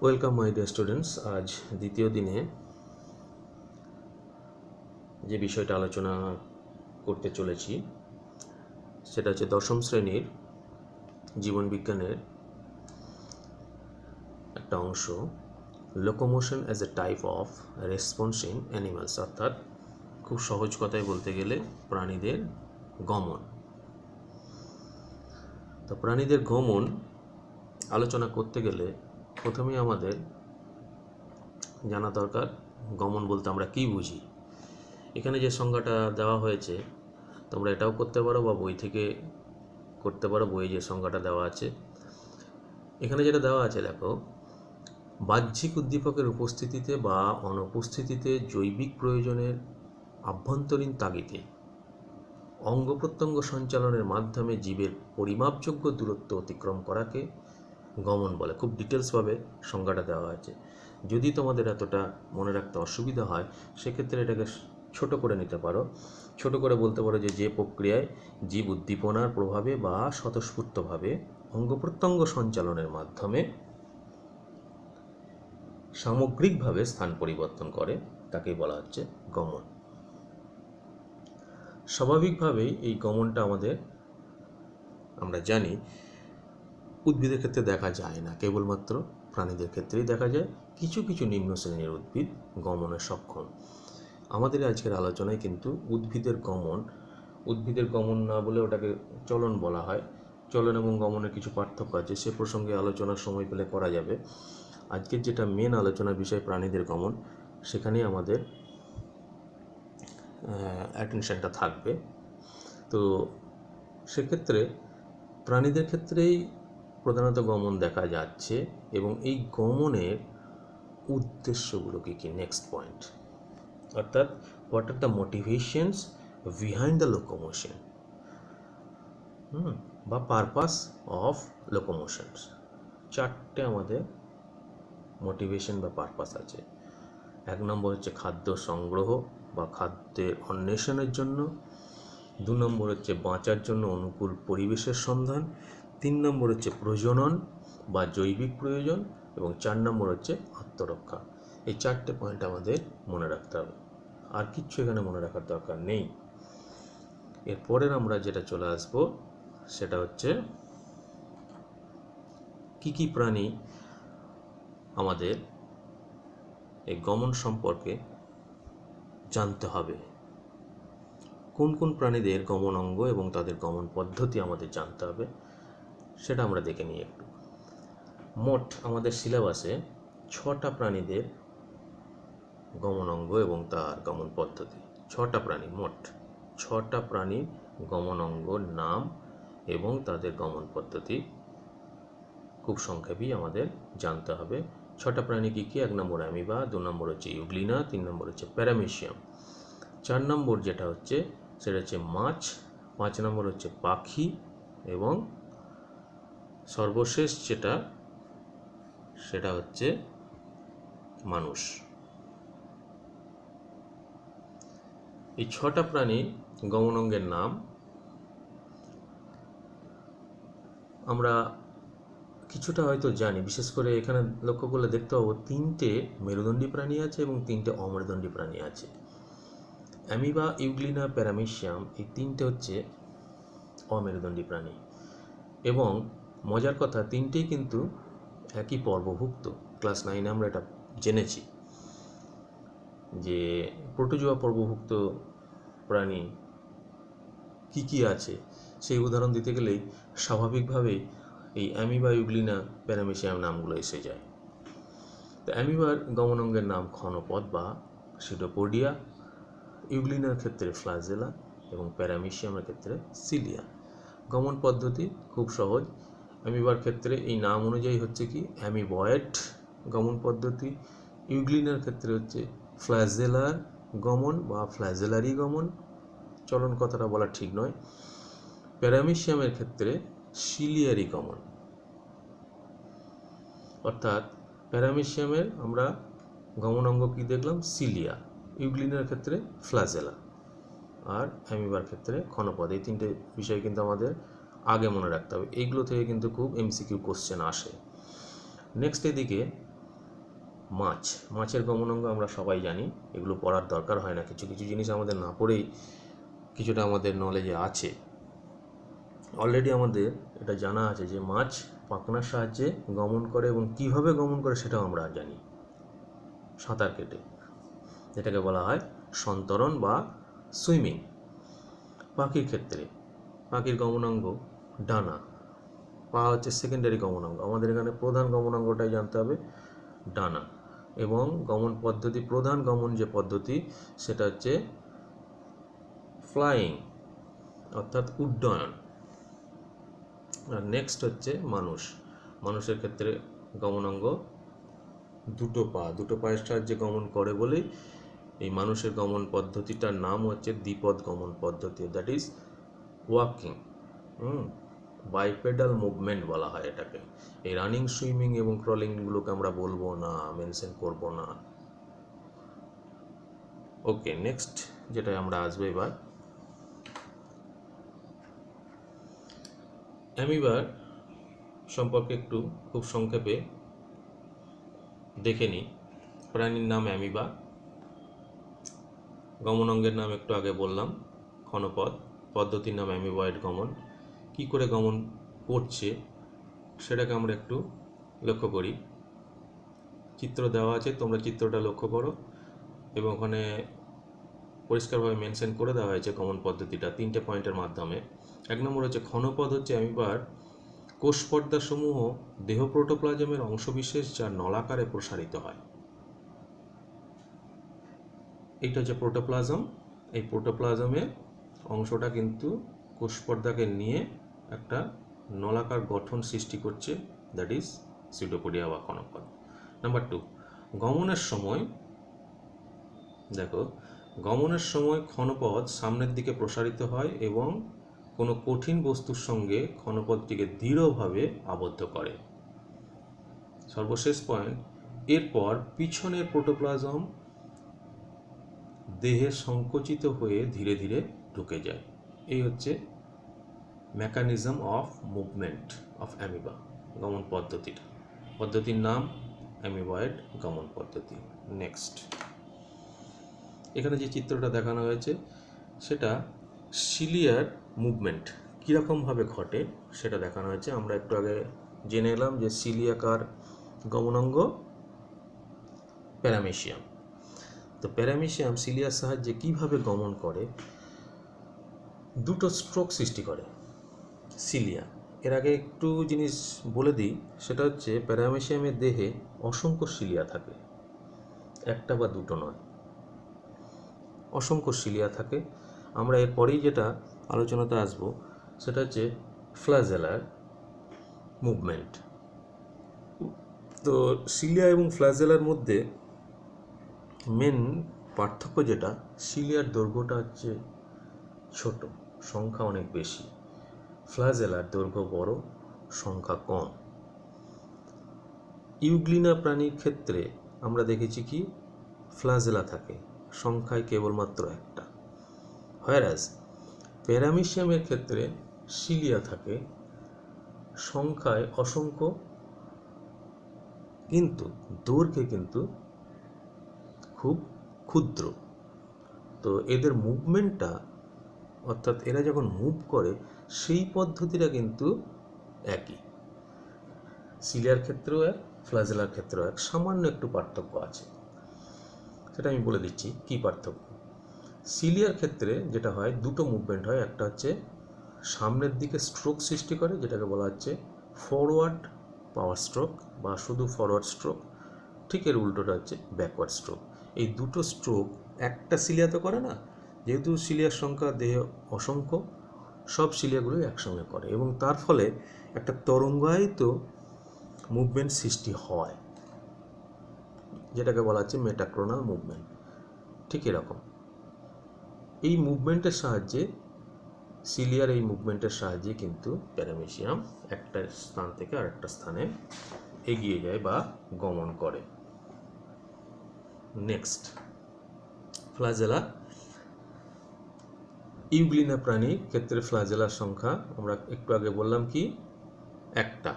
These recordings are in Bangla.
Welcome my dear students. আজ দ্বিতীয় দিনে যে বিষয়টা আলোচনা করতে চলেছি সেটা হচ্ছে দশম শ্রেণীর জীবনবিজ্ঞানের একটা অংশ, locomotion as a type of response in animals, অর্থাৎ খুব সহজ কথায় বলতে গেলে প্রাণীদের গমন। তো প্রাণীদের গমন আলোচনা করতে গেলে প্রথমেই আমাদের জানা দরকার গমন বলতে আমরা কী বুঝি। এখানে যে সংজ্ঞাটা দেওয়া হয়েছে তোমরা এটাও করতে পারো বা বই থেকে করতে পারো, বইয়ে যে সংজ্ঞাটা দেওয়া আছে। এখানে যেটা দেওয়া আছে দেখো, বাহ্যিক উদ্দীপকের উপস্থিতিতে বা অনুপস্থিতিতে জৈবিক প্রয়োজনের আভ্যন্তরীণ তাগিদে অঙ্গ প্রত্যঙ্গ সঞ্চালনের মাধ্যমে জীবের পরিমাপযোগ্য দূরত্ব অতিক্রম করাকে গমন বলে। খুব ডিটেলসভাবে সংজ্ঞাটা দেওয়া আছে। যদি তোমাদের এতটা মনে রাখতে অসুবিধা হয় সেক্ষেত্রে এটাকে ছোট করে নিতে পারো। ছোট করে বলতে পারো যে প্রক্রিয়ায় জীব উদ্দীপনার প্রভাবে বা স্বতঃস্ফূর্তভাবে অঙ্গ প্রত্যঙ্গ সঞ্চালনের মাধ্যমে সামগ্রিকভাবে স্থান পরিবর্তন করে তাকেই বলা হচ্ছে গমন। স্বাভাবিকভাবেই এই গমনটা আমরা জানি উদ্ভিদের ক্ষেত্রে দেখা যায় না, কেবলমাত্র প্রাণীদের ক্ষেত্রেই দেখা যায়। কিছু কিছু নিম্ন শ্রেণীর উদ্ভিদ গমনে সক্ষম। আমাদের আজকের আলোচনায় কিন্তু উদ্ভিদের গমন না বলে ওটাকে চলন বলা হয়। চলন এবং গমনের কিছু পার্থক্য আছে, সে প্রসঙ্গে আলোচনার সময় পেলে করা যাবে। আজকের যেটা মেন আলোচনার বিষয় প্রাণীদের গমন, সেখানেই আমাদের অ্যাটেনশনটা থাকবে। তো সেক্ষেত্রে প্রাণীদের ক্ষেত্রেই প্রধানত গমন দেখা যাচ্ছে এবং এই গমনের উদ্দেশ্যগুলো কী কী, নেক্সট পয়েন্ট, অর্থাৎ what are the motivations behind the locomotion বা পারপাস অফ লোকোমোশনস। চারটে আমাদের মোটিভেশন বা পারপাস আছে। 1 নম্বর হচ্ছে খাদ্য সংগ্রহ বা খাদ্যের অন্বেষণের জন্য, 2 নম্বর হচ্ছে বাঁচার জন্য অনুকূল পরিবেশের সন্ধান, 3 নম্বর হচ্ছে প্রজনন বা জৈবিক প্রয়োজন, এবং 4 নম্বর হচ্ছে আত্মরক্ষা। এই 4টে পয়েন্ট আমাদের মনে রাখতে হবে, আর কিচ্ছু এখানে মনে রাখার দরকার নেই। এরপরের আমরা যেটা চলে আসবো সেটা হচ্ছে কি কি প্রাণী আমাদের এই গমন সম্পর্কে জানতে হবে, কোন কোন প্রাণীদের গমন অঙ্গ এবং তাদের গমন পদ্ধতি আমাদের জানতে হবে, সেটা আমরা দেখে নিই একটু। মোট আমাদের সিলেবাসে 6টা প্রাণীদের গমন অঙ্গ এবং তার গমন পদ্ধতি, 6টা প্রাণী, মোট 6টা প্রাণীর গমন অঙ্গ, নাম এবং তাদের গমন পদ্ধতি খুব সংক্ষেপেই আমাদের জানতে হবে। 6টা প্রাণী কী কী? 1 নম্বর অ্যামিবা, 2 নম্বর হচ্ছে ইউগ্লিনা, 3 নম্বর হচ্ছে প্যারামেসিয়াম, 4 নম্বর যেটা হচ্ছে সেটা হচ্ছে মাছ, 5 নম্বর হচ্ছে পাখি, এবং সর্বশেষ সেটা হচ্ছে মানুষ। এই 6টা প্রাণী গমন অঙ্গের নাম আমরা কিছুটা হয়তো জানি, বিশেষ করে এখানে লক্ষ্য করলে দেখতে পাবো 3টে মেরুদণ্ডী প্রাণী আছে এবং 3টে অমেরুদণ্ডী প্রাণী আছে। অ্যামিবা, ইউগ্লিনা, প্যারামেসিয়াম, এই 3টে হচ্ছে অমেরুদণ্ডী প্রাণী, এবং মজার কথা 3টেই কিন্তু একই পর্বভুক্ত। ক্লাস 9 আমরা এটা জেনেছি যে প্রোটোজোয়া পর্বভুক্ত প্রাণী কি কি আছে। সেই উদাহরণ দিতে গেলেই স্বাভাবিকভাবেই এই অ্যামিবা, ইউগ্লিনা, প্যারামেসিয়াম নামগুলো এসে যায়। তো অ্যামিবার গমন অঙ্গের নাম ক্ষণপদ বা সিডোপোডিয়া, ইউগ্লিনার ক্ষেত্রে ফ্লাজেলা এবং প্যারামেসিয়ামের ক্ষেত্রে সিলিয়া। গমন পদ্ধতি খুব সহজ। অ্যামিবার ক্ষেত্রে এই নাম অনুযায়ী হচ্ছে কি অ্যামিবয়েড গমন পদ্ধতি, ইউগ্লিনার ক্ষেত্রে হচ্ছে ফ্লাজেলার গমন বা ফ্লাজেলারি গমন, চলন কথাটা বলা ঠিক নয়। প্যারামেসিয়ামের ক্ষেত্রে সিলিয়ারি গমন, অর্থাৎ প্যারামেসিয়ামের আমরা গমন অঙ্গ কী দেখলাম? সিলিয়া। ইউগ্লিনার ক্ষেত্রে ফ্লাজেলা, আর অ্যামিবার ক্ষেত্রে ক্ষণপদ। এই 3টে বিষয় কিন্তু আমাদের আগে মনে রাখতে হবে। এইগুলো থেকে কিন্তু খুব MCQ কোশ্চেন আসে। নেক্সট এদিকে মাছ, মাছের গমনাঙ্গ আমরা সবাই জানি, এগুলো পড়ার দরকার হয় না, কিছু কিছু জিনিস আমাদের না পড়েই কিছুটা আমাদের নলেজে আছে। অলরেডি আমাদের এটা জানা আছে যে মাছ পাখনার সাহায্যে গমন করে এবং কিভাবে গমন করে সেটাও আমরা জানি, সাঁতার কেটে, যেটাকে বলা হয় সন্তরণ বা সুইমিং। পাখির ক্ষেত্রে পাখির গমনাঙ্গ ডানা, পা হচ্ছে সেকেন্ডারি গমনাঙ্গ, আমাদের এখানে প্রধান গমনাঙ্গটাই জানতে হবে ডানা। এবং গমন পদ্ধতি, প্রধান গমন যে পদ্ধতি সেটা হচ্ছে ফ্লাইং অর্থাৎ উড্ডয়ন। আর নেক্সট হচ্ছে মানুষ, মানুষের ক্ষেত্রে গমনাঙ্গ দুটো পা, দুটো পায়ের সাহায্যে গমন করে বলেই এই মানুষের গমন পদ্ধতিটার নাম হচ্ছে দ্বিপদ গমন পদ্ধতি, দ্যাট ইজ ওয়াকিং। বাইপেডাল মুভমেন্ট বলা হয় এটাকে। এই রানিং, সুইমিং এবং ক্রলিংগুলোকে আমরা বলবো না, মেনশন করব না। ওকে, নেক্সট যেটা আমরা আসবো এবার, অ্যামিবার সম্পর্কে একটু খুব সংক্ষেপে দেখে নিই। প্রাণীর নাম অ্যামিবা, গমনাঙ্গের নাম একটু আগে বললাম ক্ষণপদ, পদ্ধতির নাম অ্যামিবয়েড গমন। কি করে গমন করছে সেটাকে আমরা একটু লক্ষ্য করি। চিত্র দেওয়া আছে, তোমরা চিত্রটা লক্ষ্য করো এবং ওখানে পরিষ্কারভাবে মেনশন করে দেওয়া হয়েছে গমন পদ্ধতিটা 3টে পয়েন্টের মাধ্যমে। 1 নম্বর হচ্ছে ক্ষণপদ, হচ্ছে অ্যামিবার কোষপর্দাসমূহ দেহ প্রোটোপ্লাজমের অংশবিশেষ যা নলাকারে প্রসারিত হয়। এইটা হচ্ছে প্রোটোপ্লাজম, এই প্রোটোপ্লাজমের অংশটা কিন্তু কোষপর্দাকে নিয়ে একটা নলাকার গঠন সৃষ্টি করছে, দ্যাট ইজ সিউডোপোডিয়া বা ক্ষণপদ। নাম্বার 2, গমনের সময় দেখো, গমনের সময় ক্ষণপদ সামনের দিকে প্রসারিত হয় এবং কোনো কঠিন বস্তুর সঙ্গে ক্ষণপদটিকে দৃঢ়ভাবে আবদ্ধ করে। সর্বশেষ পয়েন্ট, এরপর পিছনের প্রোটোপ্লাজম দেহে সংকুচিত হয়ে ধীরে ধীরে ঢুকে যায়। এই হচ্ছে mechanism of movement of amoeba, গমন পদ্ধতিটা। পদ্ধতির নাম অ্যামিবয়েড গমন পদ্ধতি। নেক্সট, এখানে যে চিত্রটা দেখানো হয়েছে সেটা সিলিয়ার মুভমেন্ট কীরকমভাবে ঘটে সেটা দেখানো হয়েছে। আমরা একটু আগে জেনে এলাম যে সিলিয়াকার গমনাঙ্গ প্যারামেশিয়াম। তো প্যারামেশিয়াম সিলিয়ার সাহায্যে কিভাবে গমন করে, দুটো স্ট্রোক সৃষ্টি করে সিলিয়া। এর আগে একটু জিনিস বলে দিই, সেটা হচ্ছে প্যারামেশিয়ামের দেহে অসংখ্য সিলিয়া থাকে, একটা বা দুটো নয়, অসংখ্য সিলিয়া থাকে। আমরা এরপরেই যেটা আলোচনাতে আসব সেটা হচ্ছে ফ্ল্যাজেলার মুভমেন্ট। তো সিলিয়া এবং ফ্ল্যাজেলার মধ্যে মেন পার্থক্য যেটা, সিলিয়ার দৈর্ঘ্যটা হচ্ছে ছোট, সংখ্যা অনেক বেশি, ফ্ল্যাজেলার দৈর্ঘ্য বড়, সংখ্যা কম। ইউগ্লিনা প্রাণীর ক্ষেত্রে আমরা দেখেছি কি ফ্ল্যাজেলা থাকে, সংখ্যায় কেবলমাত্র একটা। হোয়ারাজ প্যারামেশিয়ামের ক্ষেত্রে সিলিয়া থাকে, সংখ্যায় অসংখ্য, কিন্তু দৈর্ঘ্যে কিন্তু খুব ক্ষুদ্র। তো এদের মুভমেন্টটা, অর্থাৎ এরা যখন মুভ করে সেই পদ্ধতিটা কিন্তু একই, সিলিয়ার ক্ষেত্রেও এক, ফ্ল্যাজেলার ক্ষেত্রেও এক, সামান্য একটু পার্থক্য আছে, সেটা আমি বলে দিচ্ছি কী পার্থক্য। সিলিয়ার ক্ষেত্রে যেটা হয়, দুটো মুভমেন্ট হয়, একটা হচ্ছে সামনের দিকে স্ট্রোক সৃষ্টি করে, যেটাকে বলা হচ্ছে ফরওয়ার্ড পাওয়ার স্ট্রোক বা শুধু ফরওয়ার্ড স্ট্রোক, ঠিক এর উল্টোটা হচ্ছে ব্যাকওয়ার্ড স্ট্রোক। এই দুটো স্ট্রোক একটা সিলিয়া তো করে না, যেহেতু সিলিয়ার সংখ্যা দেহে অসংখ্য, সব সিলিয়াগুলোই একসঙ্গে করে এবং তার ফলে একটা তরঙ্গায়িত মুভমেন্ট সৃষ্টি হয়, যেটাকে বলা হচ্ছে মেটাক্রোনাল মুভমেন্ট। ঠিক এরকম এই মুভমেন্টের সাহায্যে, সিলিয়ার এই মুভমেন্টের সাহায্যে কিন্তু প্যারামেশিয়াম একটা স্থান থেকে আরেকটা স্থানে এগিয়ে যায় বা গমন করে। Next, flagella. ইউগ্লিনা প্রাণীর ক্ষেত্রে ফ্ল্যাজেলার সংখ্যা আমরা একটু আগে বললাম কি একটা।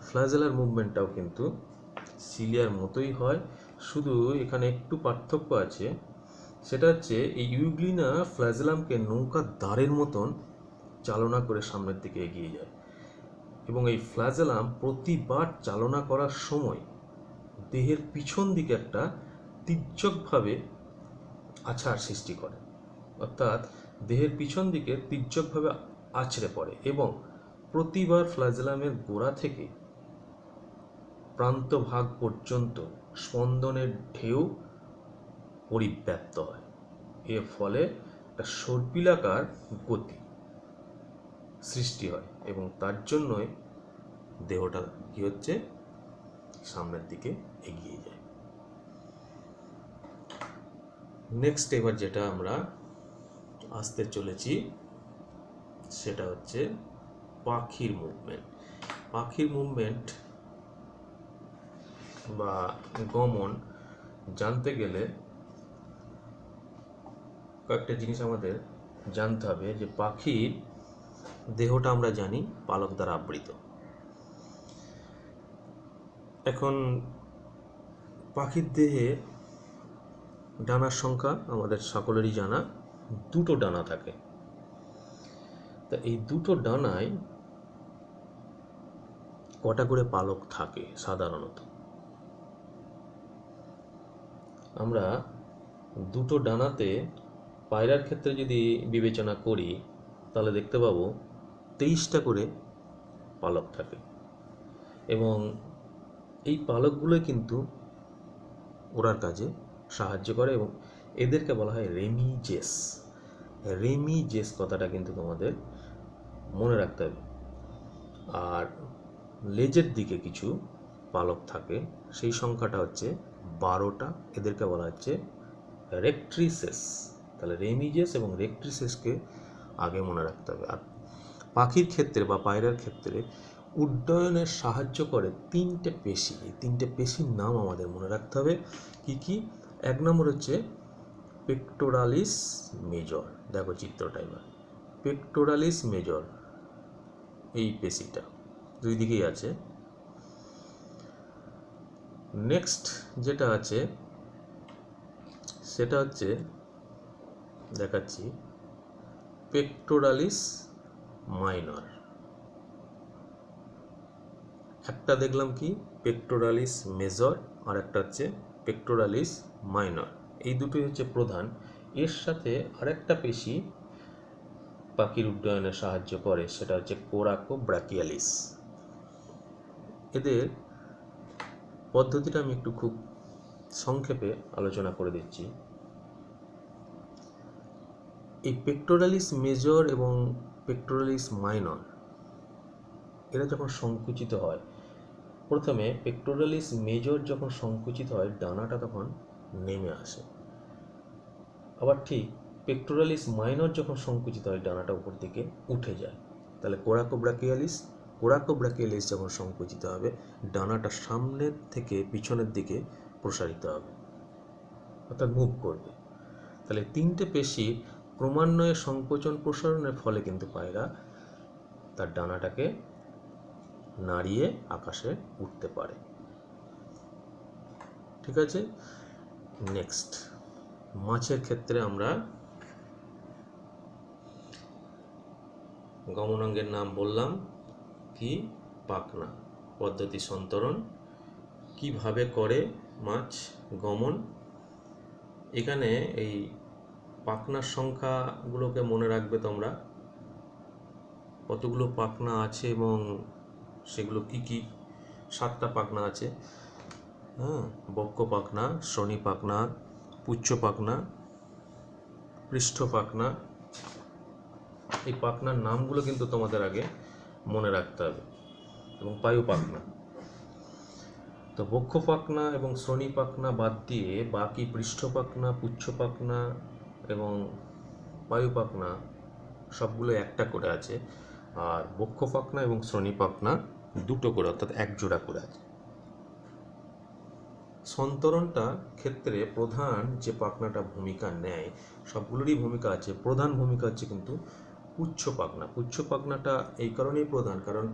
ফ্ল্যাজেলার মুভমেন্টটাও কিন্তু সিলিয়ার মতোই হয়, শুধু এখানে একটু পার্থক্য আছে। সেটা হচ্ছে এই ইউগ্লিনা ফ্ল্যাজেলামকে নৌকার দাঁড়ের মতন চালনা করে সামনের দিকে এগিয়ে যায়, এবং এই ফ্ল্যাজেলাম প্রতিবার চালনা করার সময় দেহের পিছন দিকে একটা তির্যকভাবে আছাড় সৃষ্টি করে, অর্থাৎ দেহের পিছন দিকে তির্যকভাবে আছড়ে পড়ে, এবং প্রতিবার ফ্ল্যাজেলামের গোড়া থেকে প্রান্তভাগ পর্যন্ত স্পন্দনের ঢেউ পরিব্যাপ্ত হয়। এর ফলে একটা সর্পিলাকার গতি সৃষ্টি হয়, এবং তার জন্যই দেহটা কি হচ্ছে, সামনের দিকে এগিয়ে যায়। নেক্সট এবার যেটা আমরা আসতে চলেছি সেটা হচ্ছে পাখির মুভমেন্ট। পাখির মুভমেন্ট বা গমন জানতে গেলে কয়েকটা জিনিস আমাদের জানতে হবে। যে পাখির দেহটা আমরা জানি পালক দ্বারা আবৃত। এখন পাখির দেহে ডানার সংখ্যা আমাদের সকলেরই জানা, দুটো ডানা থাকে। তা এই দুটো ডানায় কটা করে পালক থাকে সাধারণত? আমরা দুটো ডানাতে পায়রার ক্ষেত্রে যদি বিবেচনা করি তাহলে দেখতে পাবো 23টা করে পালক থাকে, এবং এই পালকগুলোই কিন্তু ওড়ার কাজে সাহায্য করে, এবং এদেরকে বলা হয় রেমিজেস। রেমিজেস কথাটা কিন্তু তোমাদের মনে রাখতে হবে। আর লেজের দিকে কিছু পালক থাকে, সেই সংখ্যাটা হচ্ছে 12টা, এদেরকে বলা হচ্ছে রেক্ট্রিসেস। তাহলে রেমিজেস এবং রেক্ট্রিসেসকে আগে মনে রাখতে হবে। আর পাখির ক্ষেত্রে বা পায়রার ক্ষেত্রে উড্ডয়নে সাহায্য করে 3টে পেশি। এই 3টে পেশির নাম আমাদের মনে রাখতে হবে। কি কি? 1 নম্বর হচ্ছে পেক্টোরালিস মেজর। দেখো চিত্রটা এবার, পেক্টোরালিস মেজর এই পেশিটা দুই দিকেই আছে। নেক্সট যেটা আছে সেটা হচ্ছে দেখাচ্ছি পেক্টোরালিস মাইনর। একটা দেখলাম কি পেক্টোরালিস মেজর, আর একটা হচ্ছে পেক্টোরালিস মাইনর। এই দুটোই হচ্ছে প্রধান। এর সাথে আরেকটা পেশি পাখির উড্ডয়নে সাহায্য করে, সেটা হচ্ছে কোরাকো ব্রাকিয়ালিস। এদের পদ্ধতিটা আমি একটু খুব সংক্ষেপে আলোচনা করে দিচ্ছি। এই পেক্টোরালিস মেজর এবং পেক্টোরালিস মাইনর এরা যখন সংকুচিত হয়, প্রথমে পেক্টোরালিস মেজর যখন সংকুচিত হয় ডানাটা তখন নেমে আসে, আবার ঠিক পেক্টোরালিস মাইনর যখন সংকুচিত হয় ডানাটা উপর দিকে উঠে যায়। তাহলে কোরাকোব্রাকিয়ালিস যখন সংকুচিত হবে ডানাটা সামনের থেকে পিছনের দিকে প্রসারিত হবে, অর্থাৎ মুভ করবে। তাহলে 3টে পেশি ক্রমান্বয়ে সংকোচন প্রসারণের ফলে কিন্তু পায়রা তার ডানাটাকে নাড়িয়ে আকাশে উঠতে পারে। ঠিক আছে, নেক্সট মাছের ক্ষেত্রে আমরা গমনাঙ্গের নাম বললাম কি? পাখনা পদ্ধতি সন্তরণ। কিভাবে করে মাছ গমন? এখানে এই পাখনার সংখ্যাগুলোকে মনে রাখবে তোমরা, কতগুলো পাখনা আছে এবং সেগুলো কি কি। 7টা পাখনা আছে, বক্ষ পাখনা, শ্রোণী পাখনা, পুচ্ছ পাখনা, পৃষ্ঠ পাখনা। এই পাখনার নামগুলো কিন্তু তোমাদের আগে মনে রাখতে হবে, এবং পায়ু পাখনা। তো বক্ষ পাখনা এবং শ্রোণী পাখনা বাদ দিয়ে বাকি পৃষ্ঠ পাখনা, পুচ্ছ পাখনা এবং পায়ু পাখনা সবগুলো একটা করে আছে, আর বক্ষ পাখনা এবং শ্রোণী পাখনা 2টো করে, অর্থাৎ 1 জোড়া করে আছে। সন্তরণটা ক্ষেত্রে প্রধান যে পাখনাটা ভূমিকা নেয়, সবগুলোরই ভূমিকা আছে, প্রধান ভূমিকা হচ্ছে কিন্তু পুচ্ছ পাখনা। পুচ্ছ পাখনাটা এই কারণেই প্রধান, কারণ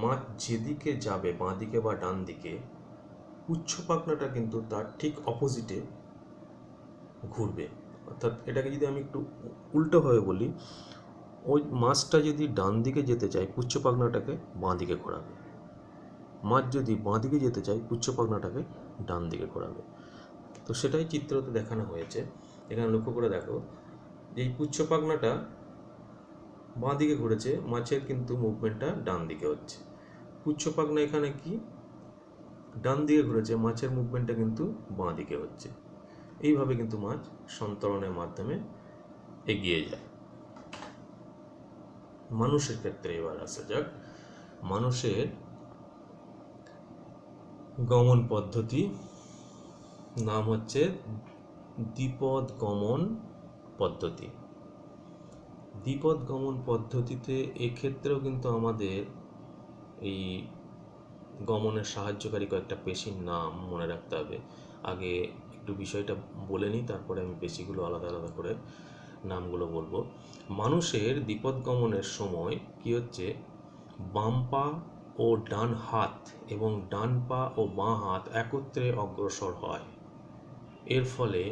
মাছ যেদিকে যাবে, বাঁ দিকে বা ডান দিকে, পুচ্ছ পাখনাটা কিন্তু তার ঠিক অপোজিটে ঘুরবে। অর্থাৎ এটাকে যদি আমি একটু উল্টোভাবে বলি, ওই মাছটা যদি ডান দিকে যেতে চায় পুচ্ছ পাখনাটাকে বাঁ দিকে ঘোরাবে, মাছ যদি বাঁ দিকে যেতে চায় পুচ্ছ পাখনাটাকে ডান দিকে ঘোরাবে। তো সেটাই চিত্রতে দেখানো হয়েছে। এখানে লক্ষ্য করে দেখো যে এই পুচ্ছ পাখনাটা বাঁ দিকে ঘুরেছে, মাছের কিন্তু মুভমেন্টটা ডান দিকে হচ্ছে। পুচ্ছ পাখনা এখানে কি ডান দিকে ঘুরেছে, মাছের মুভমেন্টটা কিন্তু বাঁ দিকে হচ্ছে। এইভাবে কিন্তু মাছ সন্তরণের মাধ্যমে এগিয়ে যায়। মানুষের ক্ষেত্রে এবার আসা যাক। মানুষের গমন পদ্ধতি নাম হচ্ছে দ্বিপদ গমন পদ্ধতি। দ্বিপদ গমন পদ্ধতিতে এক্ষেত্রেও কিন্তু আমাদের এই গমনের সাহায্যকারী কয়েকটা পেশির নাম মনে রাখতে হবে। আগে একটু বিষয়টা বলে নিই, তারপরে আমি পেশিগুলো আলাদা আলাদা করে নামগুলো বলবো। মানুষের দ্বিপদ গমনের সময় কি হচ্ছে, বাম পা ও ডান হাত এবং ডান পা ও বাঁ হাত একত্রে অগ্রসর হয়। এর ফলে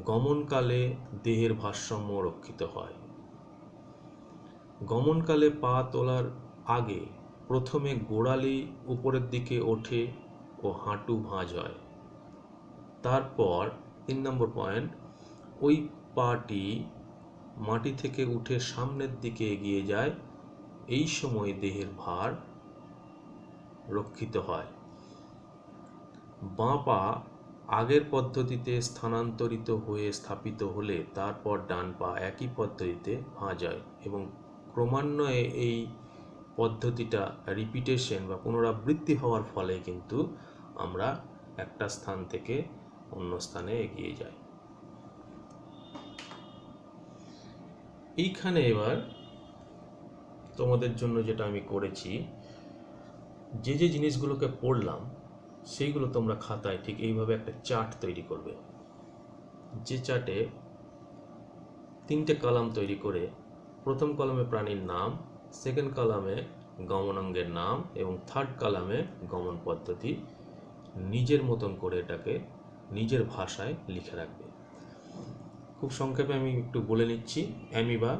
গমনকালে দেহের ভারসাম্য রক্ষিত হয়। গমনকালে পা তোলার আগে প্রথমে গোড়ালি উপরের দিকে ওঠে ও হাঁটু ভাঁজ হয়। তারপর 3 নম্বর পয়েন্ট, ওই পাটি মাটি থেকে উঠে সামনের দিকে এগিয়ে যায়। এই সময় দেহের ভার রক্ষিত হয়। বাঁ পা আগের পদ্ধতিতে স্থানান্তরিত হয়ে স্থাপিত হলে তারপর ডান পা একই পদ্ধতিতে ভাঁজ হয় এবং ক্রমান্বয়ে এই পদ্ধতিটা রিপিটেশন বা পুনরাবৃত্তি হওয়ার ফলে কিন্তু আমরা একটা স্থান থেকে অন্য স্থানে এগিয়ে যাই। এইখানে এবার তোমাদের জন্য যেটা আমি করেছি, যে যে জিনিসগুলোকে পড়লাম সেইগুলো তোমরা খাতায় ঠিক এইভাবে একটা চার্ট তৈরি করবে, যে চার্টে 3টে কলাম তৈরি করে প্রথম কলামে প্রাণীর নাম, সেকেন্ড কলামে গমনাঙ্গের নাম এবং থার্ড কলামে গমন পদ্ধতি নিজের মতন করে এটাকে নিজের ভাষায় লিখে রাখবে। খুব সংক্ষেপে আমি একটু বলে নিচ্ছি। অ্যামিবা,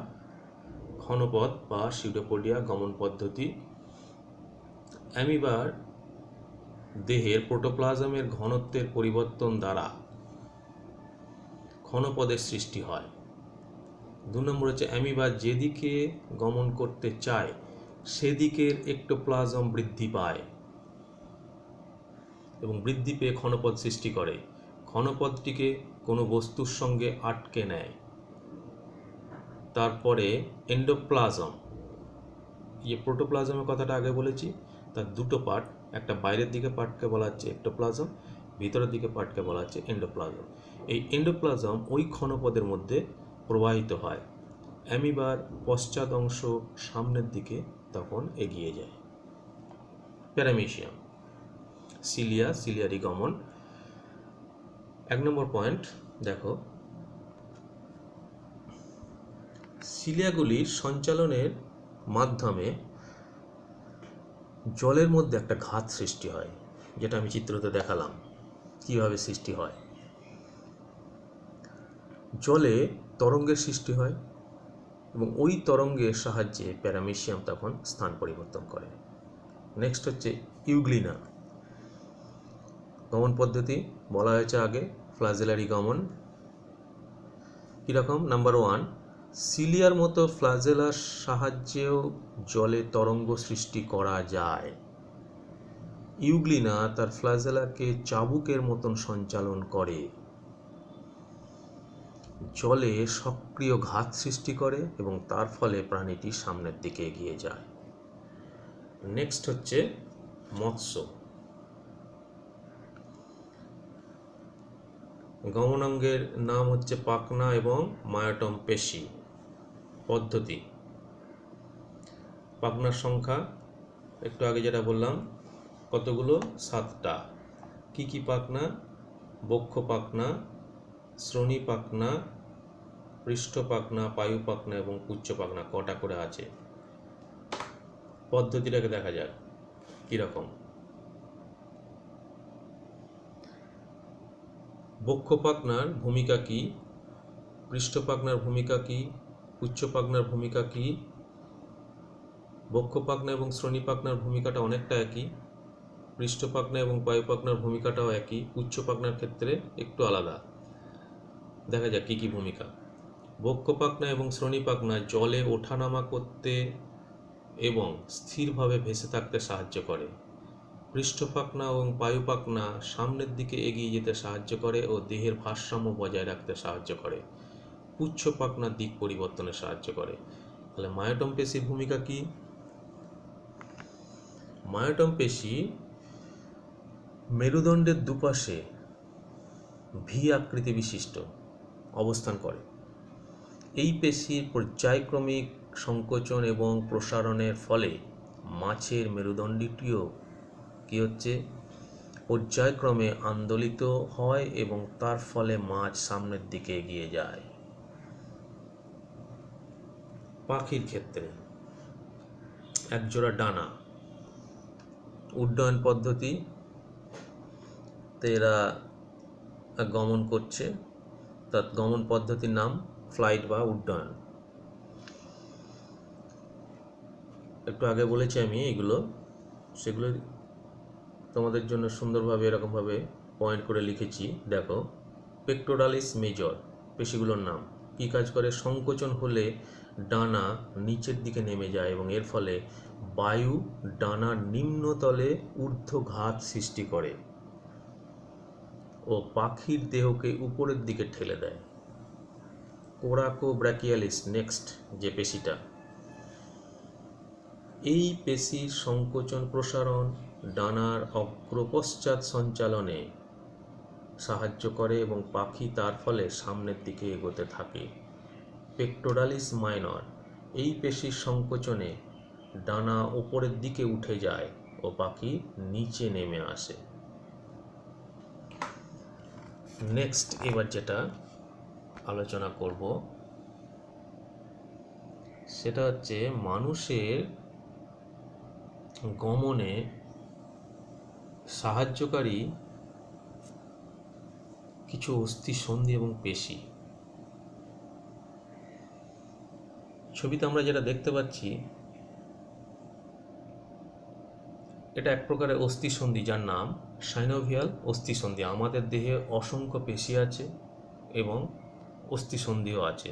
ঘনপথ বা সিউডোপোডিয়া গমন পদ্ধতি। অ্যামিবার দেহের প্রোটোপ্লাজমের ঘনত্বের পরিবর্তন দ্বারা ঘনপদের সৃষ্টি হয়। 2 নম্বর হচ্ছে অ্যামিবা যেদিকে গমন করতে চায় সেদিকের এক্টোপ্লাজম বৃদ্ধি পায় এবং বৃদ্ধি পেয়ে ঘনপদ সৃষ্টি করে। ঘনপদটিকে কোনো বস্তুর সঙ্গে আটকে নেয়। তারপরে এন্ডোপ্লাজম, প্রোটোপ্লাজমের কথাটা আগে বলেছি, তার দুটো পার্ট, একটা বাইরের দিকে পার্টকে বলা হচ্ছে এক্টোপ্লাজম, ভিতরের দিকে পার্টকে বলা হচ্ছে এন্ডোপ্লাজম। এই এন্ডোপ্লাজম ওই ঘনপদের মধ্যে প্রবাহিত হয়। অ্যামিবার পশ্চাৎ অংশ সামনের দিকে তখন এগিয়ে যায়। প্যারামেশিয়াম, সিলিয়ারি গমন। 1 নম্বর পয়েন্ট দেখো, সিলিয়াগুলির সঞ্চালনের মাধ্যমে জলের মধ্যে একটা ঘাত সৃষ্টি হয়, যেটা আমি চিত্রতে দেখালাম কিভাবে সৃষ্টি হয়। জলে তরঙ্গের সৃষ্টি হয় এবং ওই তরঙ্গের সাহায্যে প্যারামেশিয়াম তখন স্থান পরিবর্তন করে। নেক্সট হচ্ছে ইউগ্লিনা গমন পদ্ধতি, বলা হয়েছে আগে ফ্লাজেলারি গমন। কীরকম? নাম্বার 1, সিলিয়ার মতো ফ্লাজেলার সাহায্যেও জলে তরঙ্গ সৃষ্টি করা যায়। ইউগ্লিনা তার ফ্লাজেলাকে চাবুকের মতন সঞ্চালন করে, জলে সক্রিয় ঘাত সৃষ্টি করে এবং তার ফলে প্রাণীটি সামনের দিকে এগিয়ে যায়। নেক্সট হচ্ছে মৎস্য গমনাঙ্গের নাম হচ্ছে পাখনা এবং মায়োটম পেশি। পদ্ধতি, পাখনার সংখ্যা একটু আগে যেটা বললাম কতগুলো, 7টা। কি কি পাখনা? বক্ষ পাখনা, শ্রোণী পাখনা, পৃষ্ঠ পাখনা, পায়ু পাখনা এবং পুচ্ছ পাখনা কটা করে আছে। পদ্ধতিটাকে দেখা যাক কীরকম। বক্ষ পাখনার ভূমিকা কী, পৃষ্ঠ পাখনার ভূমিকা কী, উচ্চ পাখনার ভূমিকা কী? বক্ষ পাখনা এবং শ্রোণী পাখনার ভূমিকাটা অনেকটা একই, পৃষ্ঠ পাখনা এবং পায়ু পাখনার ভূমিকাটাও একই, উচ্চ পাখনার ক্ষেত্রে একটু আলাদা। দেখা যাক কী কী ভূমিকা। বক্ষ পাখনা এবং শ্রোণী পাখনা জলে ওঠানামা করতে এবং স্থিরভাবে ভেসে থাকতে সাহায্য করে। পৃষ্ঠ পাখনা এবং পায়ু পাখনা সামনের দিকে এগিয়ে যেতে সাহায্য করে ও দেহের ভারসাম্য বজায় রাখতে সাহায্য করে। পুচ্ছ পাখনা দিক পরিবর্তনে সাহায্য করে। তাহলে মায়োটম পেশির ভূমিকা কি? মায়োটম পেশি মেরুদণ্ডের দুপাশে ভি আকৃতি বিশিষ্ট অবস্থান করে। এই পেশির পর্যায়ক্রমিক সংকোচন এবং প্রসারণের ফলে মাছের মেরুদণ্ডটিও কি হচ্ছে, পর্যায়ক্রমে আন্দোলিত হয় এবং তার ফলে মাছ সামনের দিকে এগিয়ে যায়। পাখির ক্ষেত্রে একজোড়া ডানা, উড্ডয়ন পদ্ধতিতে এরা গমন করছে, তার গমন পদ্ধতির নাম ফ্লাইট বা উড্ডয়ন। একটু আগে বলেছি আমি এগুলো, সেগুলো তোমাদের জন্য সুন্দরভাবে এরকমভাবে পয়েন্ট করে লিখেছি। দেখো, পেক্টোরালিস মেজর পেশিগুলোর নাম। কী কাজ করে? সংকোচন হলে ডানা নিচের দিকে নেমে যায় এবং এর ফলে বায়ু ডানার নিম্নতলে ঊর্ধ্বঘাত সৃষ্টি করে ও পাখির দেহকে উপরের দিকে ঠেলে দেয়। কোরাকোব্র্যাকিয়ালিস নেক্সট যে পেশিটা, এই পেশির সংকোচন প্রসারণ ডানার অগ্রপশ্চাৎ সঞ্চালনে সাহায্য করে এবং পাখি তার ফলে সামনের দিকে এগোতে থাকে। পেক্টোরালিস মাইনর, এই পেশির সংকোচনে ডানা উপরের দিকে উঠে যায় ও পাখি নিচে নেমে আসে। নেক্সট এবার যেটা আলোচনা করব সেটা হচ্ছে মানুষের গমনে সাহায্যকারী কিছু অস্থিসন্ধি এবং পেশি। ছবিতে আমরা যেটা দেখতে পাচ্ছি এটা এক প্রকারের অস্থিসন্ধি, যার নাম সাইনোভিয়াল অস্থিসন্ধি। আমাদের দেহে অসংখ্য পেশি আছে এবং অস্থিসন্ধিও আছে।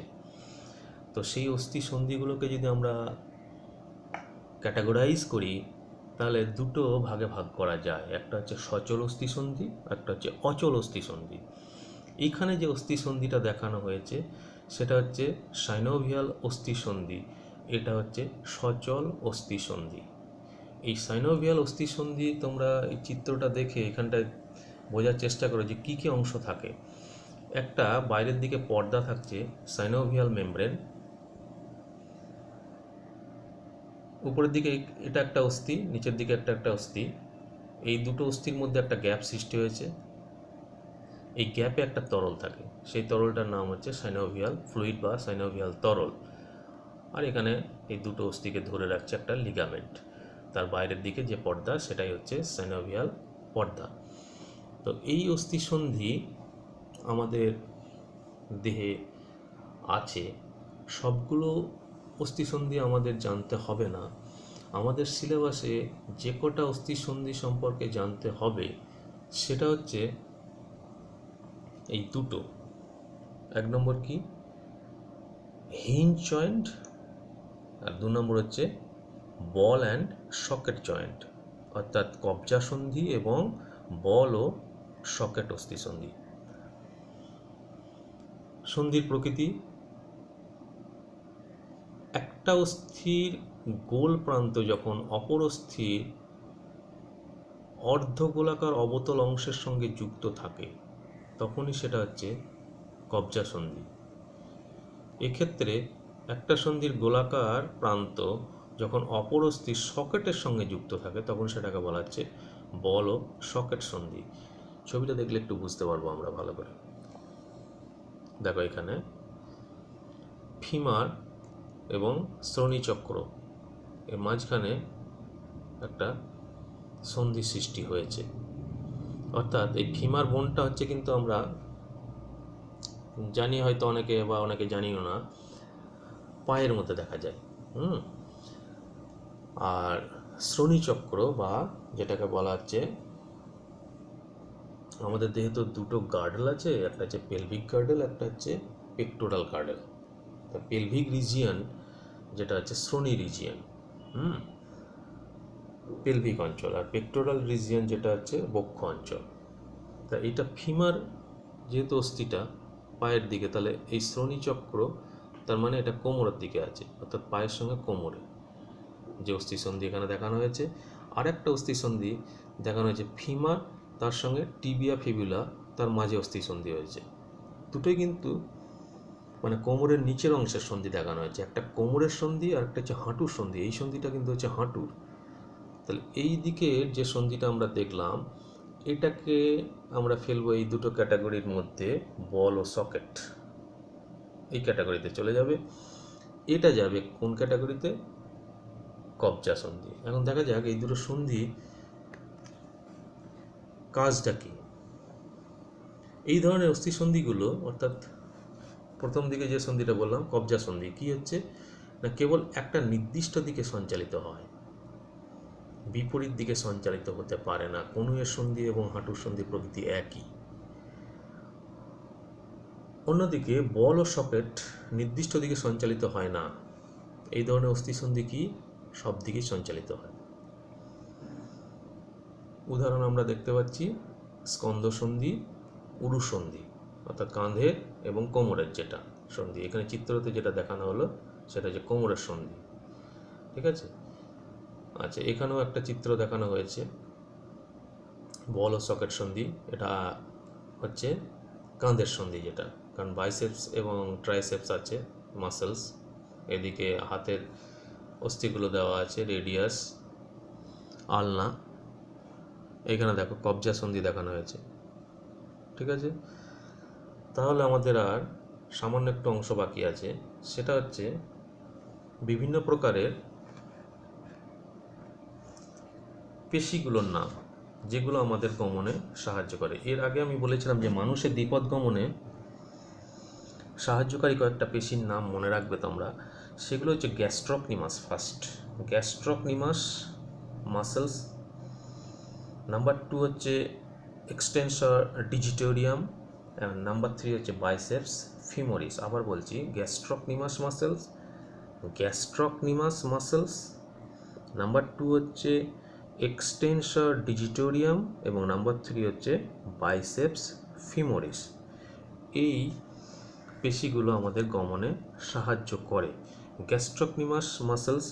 তো সেই অস্থিসন্ধিগুলোকে যদি আমরা ক্যাটাগরাইজ করি তাহলে দুটো ভাগে ভাগ করা যায়। একটা হচ্ছে সচল অস্থিসন্ধি, একটা হচ্ছে অচল অস্থিসন্ধি। এইখানে যে অস্থিসন্ধিটা দেখানো হয়েছে সেটা হচ্ছে সাইনোভিয়াল অস্থিসন্ধি, এটা হচ্ছে সচল অস্থিসন্ধি। এই সাইনোভিয়াল অস্থিসন্ধি তোমরা এই চিত্রটা দেখে এখানটায় বোঝার চেষ্টা করো যে কী কী অংশ থাকে। একটা বাইরের দিকে পর্দা থাকছে সাইনোভিয়াল মেমব্রেন, উপরের দিকে এটা একটা অস্থি, নিচের দিকে একটা অস্থি। এই দুটো অস্থির মধ্যে একটা গ্যাপ সৃষ্টি হয়েছে, এই গ্যাপে একটা তরল থাকে, সেই তরলটার নাম হচ্ছে সাইনোভিয়াল ফ্লুইড বা সাইনোভিয়াল তরল। আর এখানে এই দুটো অস্থিকে ধরে রাখছে একটা লিগামেন্ট, তার বাইরের দিকে যে পর্দা সেটাই হচ্ছে সাইনোভিয়াল পর্দা। তো এই অস্থিসন্ধি আমাদের দেহে আছে। সবগুলো অস্থিসন্ধি আমাদের জানতে হবে না, আমাদের সিলেবাসে যে কটা অস্থিসন্ধি সম্পর্কে জানতে হবে সেটা হচ্ছে এই দুটো। এক নম্বর কি, হিঞ্জ জয়েন্ট, আর দু নম্বর হচ্ছে বল অ্যান্ড সকেট জয়েন্ট, অর্থাৎ কবজা সন্ধি এবং বল ও সকেট অস্থিসন্ধি। সন্ধির প্রকৃতি, একটা অস্থির গোল প্রান্ত যখন অপর অস্থির অর্ধগোলাকার অবতল অংশের সঙ্গে যুক্ত থাকে তখনই সেটা হচ্ছে কবজা সন্ধি। এক্ষেত্রে একটা সন্ধির গোলাকার প্রান্ত যখন অপর অস্থির সকেটের সঙ্গে যুক্ত থাকে তখন সেটাকে বলা হচ্ছে বল ও সকেট সন্ধি। ছবিটা দেখলে একটু বুঝতে পারবো আমরা ভালো করে। দেখো এখানে ফিমার এবং শ্রোণীচক্র এর মাঝখানে একটা সন্ধি সৃষ্টি হয়েছে, অর্থাৎ এই ফিমার বোনটা হচ্ছে কিন্তু আমরা জানি হয়তো অনেকে বা অনেকে জানিও না, পায়ের মধ্যে দেখা যায়। আর শ্রোণীচক্র বা যেটাকে বলা হচ্ছে, আমাদের দেহে তো দুটো গার্ডেল আছে, একটা হচ্ছে পেলভিক গার্ডেল, একটা হচ্ছে পেক্টোরাল গার্ডেল। তা পেলভিক রিজিয়ন যেটা হচ্ছে শ্রোণী রিজিয়ন, পেলভিক অঞ্চল, আর পেক্টোরাল রিজিয়ন যেটা হচ্ছে বক্ষ অঞ্চল। তা এটা ফিমার যেহেতু অস্থিটা পায়ের দিকে, তাহলে এই শ্রোণীচক্র তার মানে এটা কোমরের দিকে আছে, অর্থাৎ পায়ের সঙ্গে কোমরে যে অস্থিসন্ধি এখানে দেখানো হয়েছে। আর একটা অস্থিসন্ধি দেখানো হয়েছে ফিমার, তার সঙ্গে টিবিয়া ফিবুলা, তার মাঝে অস্থিসন্ধি হয়েছে। দুটোই কিন্তু মানে কোমরের নিচের অংশের সন্ধি দেখানো হয়েছে, একটা কোমরের সন্ধি আর একটা হচ্ছে হাঁটুর সন্ধি। এই সন্ধিটা কিন্তু হচ্ছে হাঁটুর। তাহলে এই দিকের যে সন্ধিটা আমরা দেখলাম, এটাকে আমরা ফেলবো এই দুটো ক্যাটাগরির মধ্যে, বল ও সকেট, এই ক্যাটাগরিতে চলে যাবে। এটা যাবে কোন ক্যাটাগরিতে? কবজা সন্ধি। এখন দেখা যাক এই দুটো সন্ধি কাজটা কি। এই ধরনের অস্থিসন্ধিগুলো, অর্থাৎ প্রথম দিকে যে সন্ধিটা বললাম কবজা সন্ধি, কি হচ্ছে না কেবল একটা নির্দিষ্ট দিকে সঞ্চালিত হয়, বিপরীত দিকে সঞ্চালিত হতে পারে না। কনুয়ের সন্ধি এবং হাঁটুর সন্ধি প্রকৃতি একই। অন্যদিকে বল ও সকেট নির্দিষ্ট দিকে সঞ্চালিত হয় না। এই ধরনের অস্থিসন্ধি কি সব দিকেই সঞ্চালিত হয়। উদাহরণ আমরা দেখতে পাচ্ছি স্কন্দ সন্ধি, উরু সন্ধি, অর্থাৎ কাঁধের এবং কোমরের যেটা সন্ধি। এখানে চিত্রতে যেটা দেখানো হলো সেটা হচ্ছে কোমরের সন্ধি, ঠিক আছে। আচ্ছা, এখানেও একটা চিত্র দেখানো হয়েছে বল ও সকেট সন্ধি। এটা হচ্ছে কাঁধের সন্ধি যেটা, কারণ বাইসেপস এবং ট্রাইসেপস আছে মাসেলস, এদিকে হাতের অস্থিগুলো দেওয়া আছে, রেডিয়াস, আলনা। এখানে দেখো কবজা সন্ধি দেখানো হয়েছে, ঠিক আছে। তাহলে আমাদের আর সামান্য একটু অংশ বাকি আছে, সেটা হচ্ছে বিভিন্ন প্রকারের পেশিগুলোর নাম, যেগুলো আমাদের গমনে সাহায্য করে। এর আগে আমি বলেছিলাম যে মানুষের দ্বিপদ গমনে সাহায্যকারী কয়েকটা পেশির নাম মনে রাখবে তোমরা। সেগুলো হচ্ছে গ্যাস্ট্রোকনিমাস ফার্স্ট, গ্যাস্ট্রোকনিমাস মাসেলস। নাম্বার 2 হচ্ছে এক্সটেন্সর ডিজিটোরিয়াম, নাম্বার 3 হচ্ছে বাইসেপস ফিমোরিস। আবার বলছি, গ্যাস্ট্রোকনিমাস মাসেলস, গ্যাস্ট্রোকনিমাস মাসেলস। নাম্বার 2 হচ্ছে এক্সটেন্সর ডিজিটোরিয়াম এবং নাম্বার 3 হচ্ছে বাইসেপস ফিমোরিস। এই পেশিগুলো আমাদের গমনে সাহায্য করে। গ্যাস্ট্রোকনিমাস মাসেলস,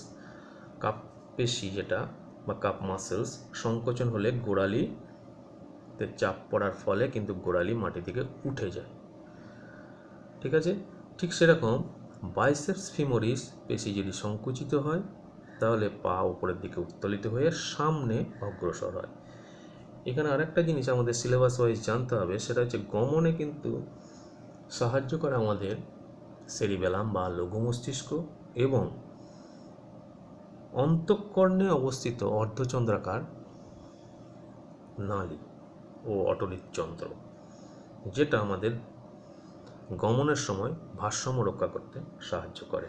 কাপ পেশি যেটা বা কাপ মাসেলস, সংকোচন হলে গোড়ালিতে চাপ পড়ার ফলে কিন্তু গোড়ালি মাটি থেকে উঠে যায়, ঠিক আছে। ঠিক সেরকম বাইসেপস ফিমোরিস পেশি যদি সংকুচিত হয় তাহলে পা উপরের দিকে উত্তোলিত হয়ে সামনে অগ্রসর হয়। এখানে আরেকটা জিনিস আমাদের সিলেবাস ওয়াইজ জানতে হবে, সেটা হচ্ছে গমনে কিন্তু সাহায্য করে আমাদের সেরিবেলাম বা লঘু মস্তিষ্ক এবং অন্তঃকর্ণে অবস্থিত অর্ধচন্দ্রাকার নালী ও অটহৃদযন্ত্র, যেটা আমাদের গমনের সময় ভারসাম্য রক্ষা করতে সাহায্য করে।